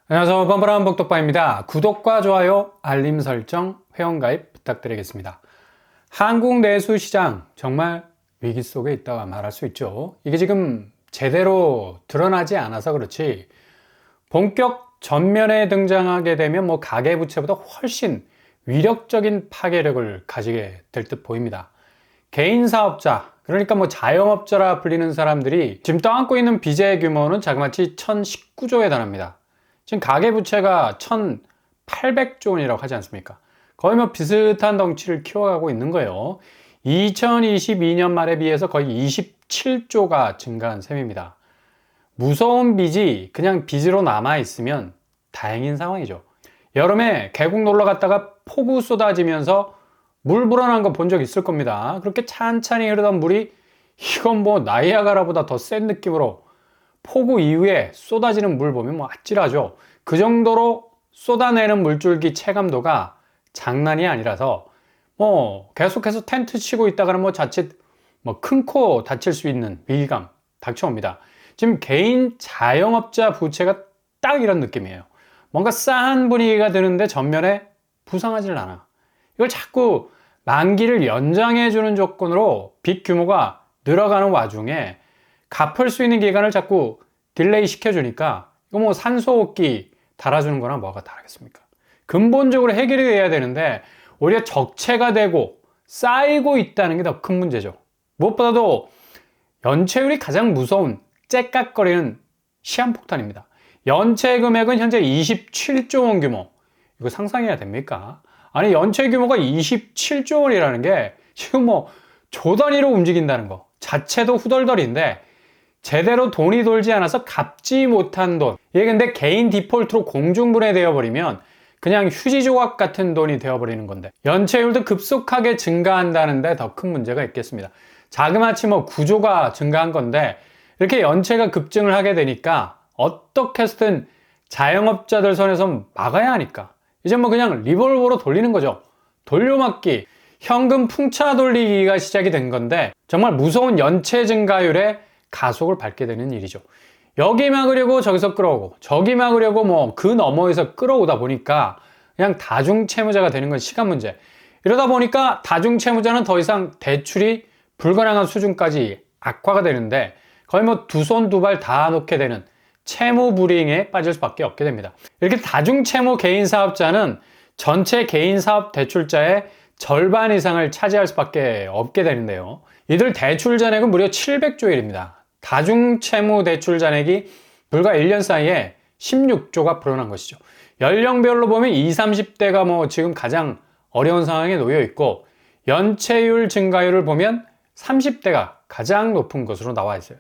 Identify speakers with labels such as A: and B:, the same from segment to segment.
A: 안녕하세요. 뻔뻔한 복덕바입니다. 구독과 좋아요, 알림 설정, 회원가입 부탁드리겠습니다. 한국 내수 시장 정말 위기 속에 있다고 말할 수 있죠. 이게 지금 제대로 드러나지 않아서 그렇지 본격 전면에 등장하게 되면 가계부채보다 훨씬 위력적인 파괴력을 가지게 될 듯 보입니다. 개인 사업자, 그러니까 자영업자라 불리는 사람들이 지금 떠안고 있는 빚의 규모는 자그마치 1019조에 달합니다. 지금 가계부채가 1800조 원이라고 하지 않습니까? 거의 비슷한 덩치를 키워가고 있는 거예요. 2022년 말에 비해서 거의 27조가 증가한 셈입니다. 무서운 빚이 그냥 빚으로 남아있으면 다행인 상황이죠. 여름에 계곡 놀러 갔다가 폭우 쏟아지면서 물 불어난 거 본 적 있을 겁니다. 그렇게 찬찬히 흐르던 물이 이건 나이아가라보다 더 센 느낌으로 폭우 이후에 쏟아지는 물 보면 아찔하죠. 그 정도로 쏟아내는 물줄기 체감도가 장난이 아니라서 계속해서 텐트 치고 있다가는 자칫 큰 코 다칠 수 있는 위기감 닥쳐옵니다. 지금 개인 자영업자 부채가 딱 이런 느낌이에요. 뭔가 싸한 분위기가 드는데 전면에 부상하질 않아. 이걸 자꾸 만기를 연장해 주는 조건으로 빚 규모가 늘어가는 와중에 갚을 수 있는 기간을 자꾸 딜레이 시켜주니까 이거 산소호흡기 달아주는 거랑 뭐가 다르겠습니까? 근본적으로 해결이 돼야 되는데 오히려 적체가 되고 쌓이고 있다는 게 더 큰 문제죠. 무엇보다도 연체율이 가장 무서운 째깍거리는 시한폭탄입니다. 연체 금액은 현재 27조 원 규모. 이거 상상해야 됩니까? 아니 연체 규모가 27조 원이라는 게 지금 조 단위로 움직인다는 거 자체도 후덜덜인데 제대로 돈이 돌지 않아서 갚지 못한 돈. 이게 근데 개인 디폴트로 공중분해되어 버리면 그냥 휴지 조각 같은 돈이 되어버리는 건데 연체율도 급속하게 증가한다는데 더 큰 문제가 있겠습니다. 자그마치 9조가 증가한 건데 이렇게 연체가 급증을 하게 되니까 어떻게 해서든 자영업자들 손에서 막아야 하니까 이제 그냥 리볼버로 돌리는 거죠. 돌려막기, 현금 풍차 돌리기가 시작이 된 건데 정말 무서운 연체 증가율에 가속을 밟게 되는 일이죠. 여기 막으려고 저기서 끌어오고 저기 막으려고 그 너머에서 끌어오다 보니까 그냥 다중채무자가 되는 건 시간 문제. 이러다 보니까 다중채무자는 더 이상 대출이 불가능한 수준까지 악화가 되는데 거의 두 손 두 발 다 놓게 되는 채무불이행에 빠질 수밖에 없게 됩니다. 이렇게 다중채무 개인 사업자는 전체 개인 사업 대출자의 절반 이상을 차지할 수밖에 없게 되는데요. 이들 대출 잔액은 무려 700조일입니다. 다중채무 대출 잔액이 불과 1년 사이에 16조가 불어난 것이죠. 연령별로 보면 20, 30대가 지금 가장 어려운 상황에 놓여 있고 연체율 증가율을 보면 30대가 가장 높은 것으로 나와 있어요.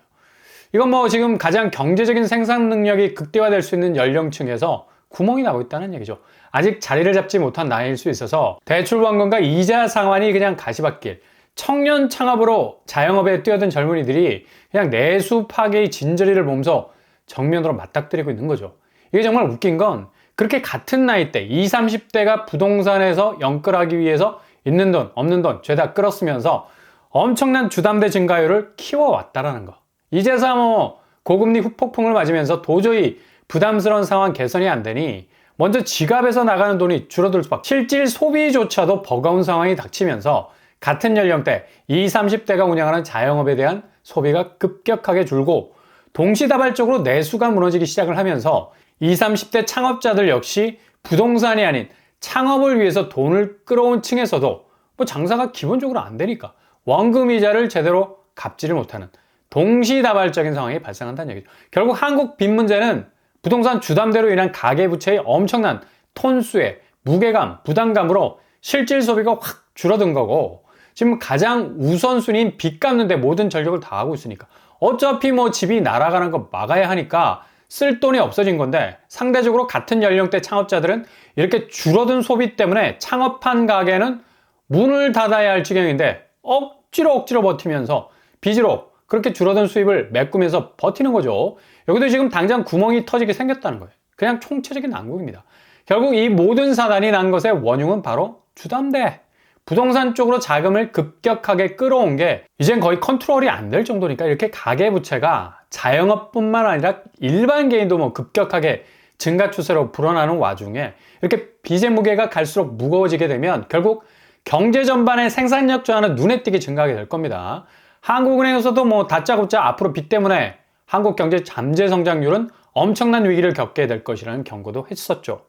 A: 이건 지금 가장 경제적인 생산 능력이 극대화될 수 있는 연령층에서 구멍이 나고 있다는 얘기죠. 아직 자리를 잡지 못한 나이일 수 있어서 대출원금과 이자 상환이 그냥 가시밭길. 청년 창업으로 자영업에 뛰어든 젊은이들이 그냥 내수 파괴의 진저리를 보면서 정면으로 맞닥뜨리고 있는 거죠. 이게 정말 웃긴 건 그렇게 같은 나이대 20, 30대가 부동산에서 영끌하기 위해서 있는 돈, 없는 돈 죄다 끌었으면서 엄청난 주담대 증가율을 키워왔다라는 거. 이제서 고금리 후폭풍을 맞으면서 도저히 부담스러운 상황 개선이 안 되니 먼저 지갑에서 나가는 돈이 줄어들 수밖에. 실질 소비조차도 버거운 상황이 닥치면서 같은 연령대 20, 30대가 운영하는 자영업에 대한 소비가 급격하게 줄고 동시다발적으로 내수가 무너지기 시작을 하면서 20, 30대 창업자들 역시 부동산이 아닌 창업을 위해서 돈을 끌어온 층에서도 장사가 기본적으로 안 되니까 원금 이자를 제대로 갚지를 못하는 동시다발적인 상황이 발생한다는 얘기죠. 결국 한국 빚 문제는 부동산 주담대로 인한 가계부채의 엄청난 톤수의 무게감, 부담감으로 실질 소비가 확 줄어든 거고 지금 가장 우선순위인 빚 갚는 데 모든 전력을 다하고 있으니까 어차피 집이 날아가는 거 막아야 하니까 쓸 돈이 없어진 건데 상대적으로 같은 연령대 창업자들은 이렇게 줄어든 소비 때문에 창업한 가게는 문을 닫아야 할 지경인데 억지로 버티면서 빚으로 그렇게 줄어든 수입을 메꾸면서 버티는 거죠. 여기도 지금 당장 구멍이 터지게 생겼다는 거예요. 그냥 총체적인 난국입니다. 결국 이 모든 사단이 난 것의 원흉은 바로 주담대. 부동산 쪽으로 자금을 급격하게 끌어온 게 이젠 거의 컨트롤이 안 될 정도니까 이렇게 가계부채가 자영업뿐만 아니라 일반 개인도 급격하게 증가 추세로 불어나는 와중에 이렇게 빚의 무게가 갈수록 무거워지게 되면 결국 경제 전반의 생산력 저하는 눈에 띄게 증가하게 될 겁니다. 한국은행에서도 뭐 다짜고짜 앞으로 빚 때문에 한국 경제 잠재 성장률은 엄청난 위기를 겪게 될 것이라는 경고도 했었죠.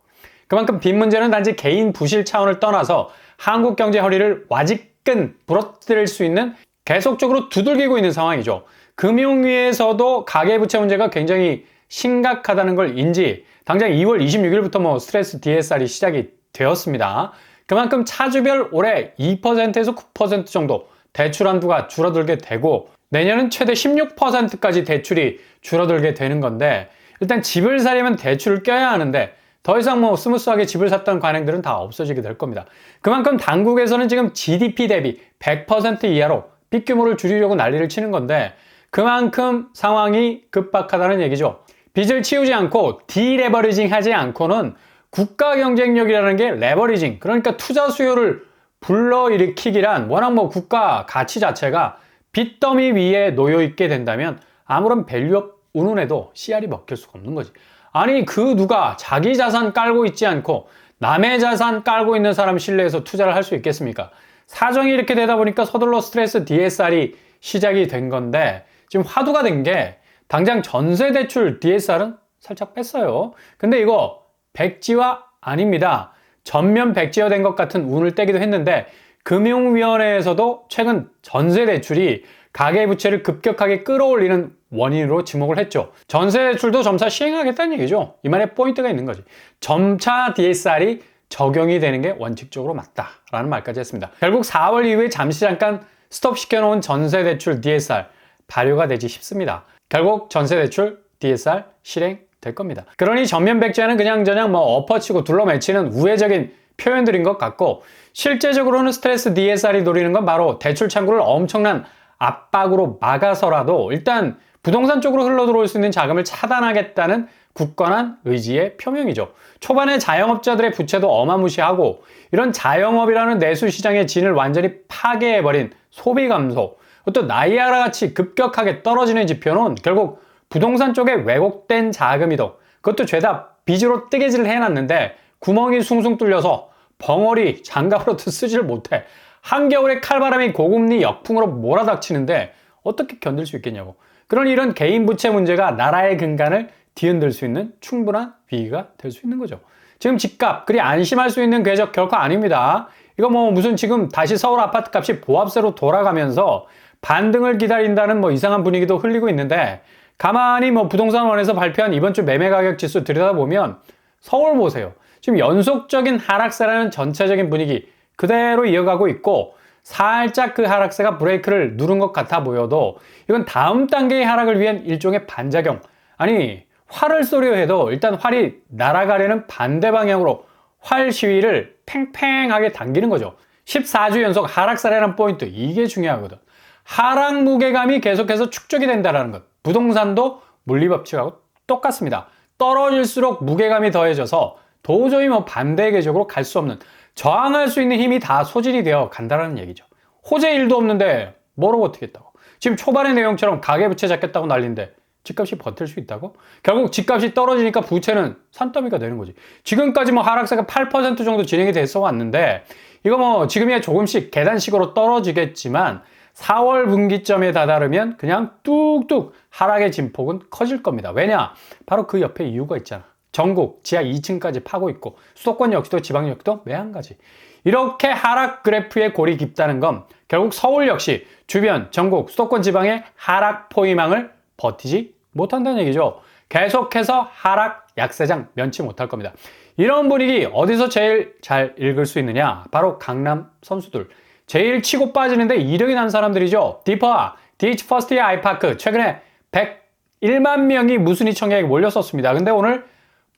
A: 그만큼 빚 문제는 단지 개인 부실 차원을 떠나서 한국 경제 허리를 와지끈 부러뜨릴 수 있는 계속적으로 두들기고 있는 상황이죠. 금융위에서도 가계부채 문제가 굉장히 심각하다는 걸 인지 당장 2월 26일부터 뭐 스트레스 DSR이 시작이 되었습니다. 그만큼 차주별 올해 2%에서 9% 정도 대출 한도가 줄어들게 되고 내년은 최대 16%까지 대출이 줄어들게 되는 건데 일단 집을 사려면 대출을 껴야 하는데 더 이상 뭐 스무스하게 집을 샀던 관행들은 다 없어지게 될 겁니다. 그만큼 당국에서는 지금 GDP 대비 100% 이하로 빚 규모를 줄이려고 난리를 치는 건데 그만큼 상황이 급박하다는 얘기죠. 빚을 치우지 않고 디레버리징 하지 않고는 국가 경쟁력이라는 게 레버리징, 그러니까 투자 수요를 불러일으키기란 워낙 뭐 국가 가치 자체가 빚더미 위에 놓여 있게 된다면 아무런 밸류업 운운에도 씨알이 먹힐 수가 없는 거지. 아니 그 누가 자기 자산 깔고 있지 않고 남의 자산 깔고 있는 사람 신뢰해서 투자를 할 수 있겠습니까? 사정이 이렇게 되다 보니까 서둘러 스트레스 DSR이 시작이 된 건데 지금 화두가 된 게 당장 전세대출 DSR은 살짝 뺐어요. 근데 이거 백지화 아닙니다. 전면 백지화된 것 같은 운을 떼기도 했는데 금융위원회에서도 최근 전세대출이 가계부채를 급격하게 끌어올리는 원인으로 지목을 했죠. 전세대출도 점차 시행하겠다는 얘기죠. 이 말에 포인트가 있는 거지. 점차 DSR이 적용이 되는 게 원칙적으로 맞다라는 말까지 했습니다. 결국 4월 이후에 잠시 잠깐 스톱시켜놓은 전세대출 DSR 발효가 되지 싶습니다. 결국 전세대출 DSR 실행될 겁니다. 그러니 전면 백지화는 그냥저냥 뭐 엎어치고 둘러매치는 우회적인 표현들인 것 같고 실제적으로는 스트레스 DSR이 노리는 건 바로 대출 창구를 엄청난 압박으로 막아서라도 일단 부동산 쪽으로 흘러들어올 수 있는 자금을 차단하겠다는 굳건한 의지의 표명이죠. 초반에 자영업자들의 부채도 어마무시하고 이런 자영업이라는 내수시장의 진을 완전히 파괴해버린 소비 감소, 또 나이아라 같이 급격하게 떨어지는 지표는 결국 부동산 쪽에 왜곡된 자금이도 그것도 죄다 빚으로 뜨개질을 해놨는데 구멍이 숭숭 뚫려서 벙어리 장갑으로도 쓰지를 못해 한겨울에 칼바람이 고금리 역풍으로 몰아닥치는데 어떻게 견딜 수 있겠냐고. 그러니 이런 개인 부채 문제가 나라의 근간을 뒤흔들 수 있는 충분한 위기가 될 수 있는 거죠. 지금 집값 그리 안심할 수 있는 궤적 결코 아닙니다. 이거 뭐 무슨 지금 다시 서울 아파트 값이 보합세로 돌아가면서 반등을 기다린다는 뭐 이상한 분위기도 흘리고 있는데 가만히 뭐 부동산원에서 발표한 이번 주 매매 가격 지수 들여다보면 서울 보세요. 지금 연속적인 하락세라는 전체적인 분위기 그대로 이어가고 있고 살짝 그 하락세가 브레이크를 누른 것 같아 보여도 이건 다음 단계의 하락을 위한 일종의 반작용. 아니 활을 쏘려 해도 일단 활이 날아가려는 반대 방향으로 활 시위를 팽팽하게 당기는 거죠. 14주 연속 하락세라는 포인트 이게 중요하거든. 하락 무게감이 계속해서 축적이 된다는 것. 부동산도 물리법칙하고 똑같습니다. 떨어질수록 무게감이 더해져서 도저히 뭐 반대 궤적으로 갈 수 없는 저항할 수 있는 힘이 다 소진이 되어 간다는 얘기죠. 호재 일도 없는데 뭐로 버티겠다고. 지금 초반의 내용처럼 가계부채 잡겠다고 난리인데 집값이 버틸 수 있다고? 결국 집값이 떨어지니까 부채는 산더미가 되는 거지. 지금까지 뭐 하락세가 8% 정도 진행이 돼서 왔는데 이거 뭐 지금이야 조금씩 계단식으로 떨어지겠지만 4월 분기점에 다다르면 그냥 뚝뚝 하락의 진폭은 커질 겁니다. 왜냐? 바로 그 옆에 이유가 있잖아. 전국 지하 2층까지 파고 있고 수도권 역시도 지방 역시도 매한가지. 이렇게 하락 그래프의 골이 깊다는 건 결국 서울 역시 주변 전국 수도권 지방의 하락 포위망을 버티지 못한다는 얘기죠. 계속해서 하락 약세장 면치 못할 겁니다. 이런 분위기 어디서 제일 잘 읽을 수 있느냐? 바로 강남 선수들. 제일 치고 빠지는데 이력이 난 사람들이죠. 디퍼와 DH 퍼스트의 아이파크 최근에 101만 명이 무순위 청약에 몰렸었습니다. 근데 오늘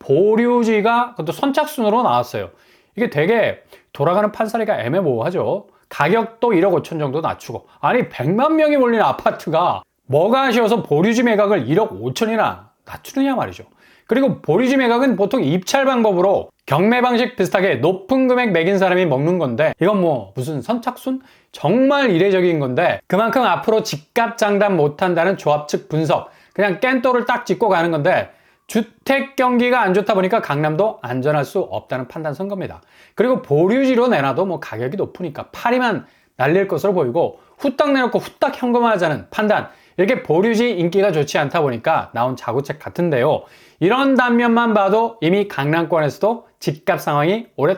A: 보류지가 그것도 선착순으로 나왔어요. 이게 되게 돌아가는 판사리가 애매모호하죠. 가격도 1억 5천 정도 낮추고 아니 100만 명이 몰린 아파트가 뭐가 아쉬워서 보류지 매각을 1억 5천이나 낮추느냐 말이죠. 그리고 보류지 매각은 보통 입찰 방법으로 경매 방식 비슷하게 높은 금액 매긴 사람이 먹는 건데 이건 뭐 무슨 선착순? 정말 이례적인 건데 그만큼 앞으로 집값 장담 못한다는 조합 측 분석 그냥 깬또를 딱 짚고 가는 건데 주택 경기가 안 좋다 보니까 강남도 안전할 수 없다는 판단 선 겁니다. 그리고 보류지로 내놔도 뭐 가격이 높으니까 파리만 날릴 것으로 보이고 후딱 내놓고 후딱 현금화하자는 판단, 이렇게 보류지 인기가 좋지 않다 보니까 나온 자구책 같은데요. 이런 단면만 봐도 이미 강남권에서도 집값 상황이 올해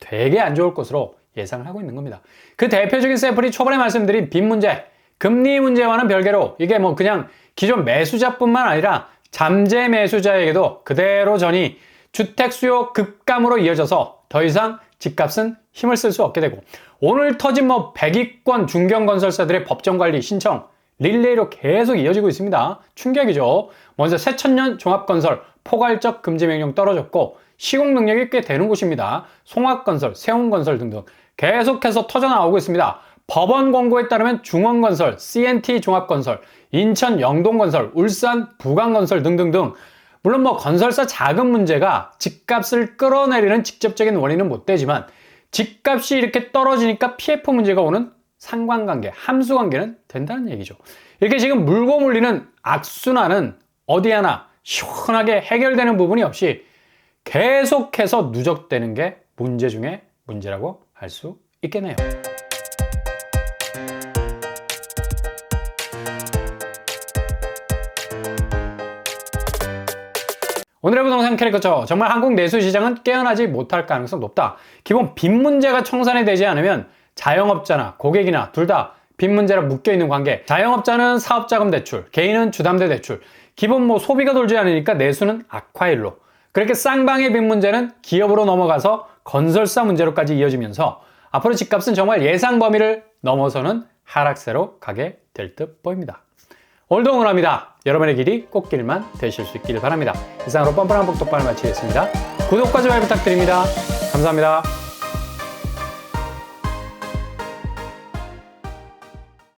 A: 되게 안 좋을 것으로 예상을 하고 있는 겁니다. 그 대표적인 샘플이 초반에 말씀드린 빚 문제, 금리 문제와는 별개로 이게 뭐 그냥 기존 매수자뿐만 아니라 잠재 매수자에게도 그대로 전이 주택 수요 급감으로 이어져서 더 이상 집값은 힘을 쓸 수 없게 되고, 오늘 터진 뭐 100위권 중견건설사들의 법정관리 신청 릴레이로 계속 이어지고 있습니다. 충격이죠. 먼저 새천년 종합건설 포괄적 금지 명령 떨어졌고 시공 능력이 꽤 되는 곳입니다. 송악건설, 세운건설 등등 계속해서 터져나오고 있습니다. 법원 권고에 따르면 중원건설, CNT 종합건설, 인천 영동건설, 울산 부강건설 등등등, 물론 뭐 건설사 자금 문제가 집값을 끌어내리는 직접적인 원인은 못 되지만 집값이 이렇게 떨어지니까 PF 문제가 오는 상관관계, 함수관계는 된다는 얘기죠. 이렇게 지금 물고 물리는 악순환은 어디 하나 시원하게 해결되는 부분이 없이 계속해서 누적되는 게 문제 중에 문제라고 할 수 있겠네요. 오늘의 부동산 캐릭터죠. 정말 한국 내수 시장은 깨어나지 못할 가능성 높다. 기본 빚 문제가 청산이 되지 않으면 자영업자나 고객이나 둘 다 빚 문제로 묶여있는 관계. 자영업자는 사업자금 대출, 개인은 주담대 대출. 기본 뭐 소비가 돌지 않으니까 내수는 악화일로. 그렇게 쌍방의 빚 문제는 기업으로 넘어가서 건설사 문제로까지 이어지면서 앞으로 집값은 정말 예상 범위를 넘어서는 하락세로 가게 될 듯 보입니다. 오늘도 응원합니다. 여러분의 길이 꽃길만 되실 수 있기를 바랍니다. 이상으로 뻔뻔한 복독방을 마치겠습니다. 구독과 좋아요 부탁드립니다. 감사합니다.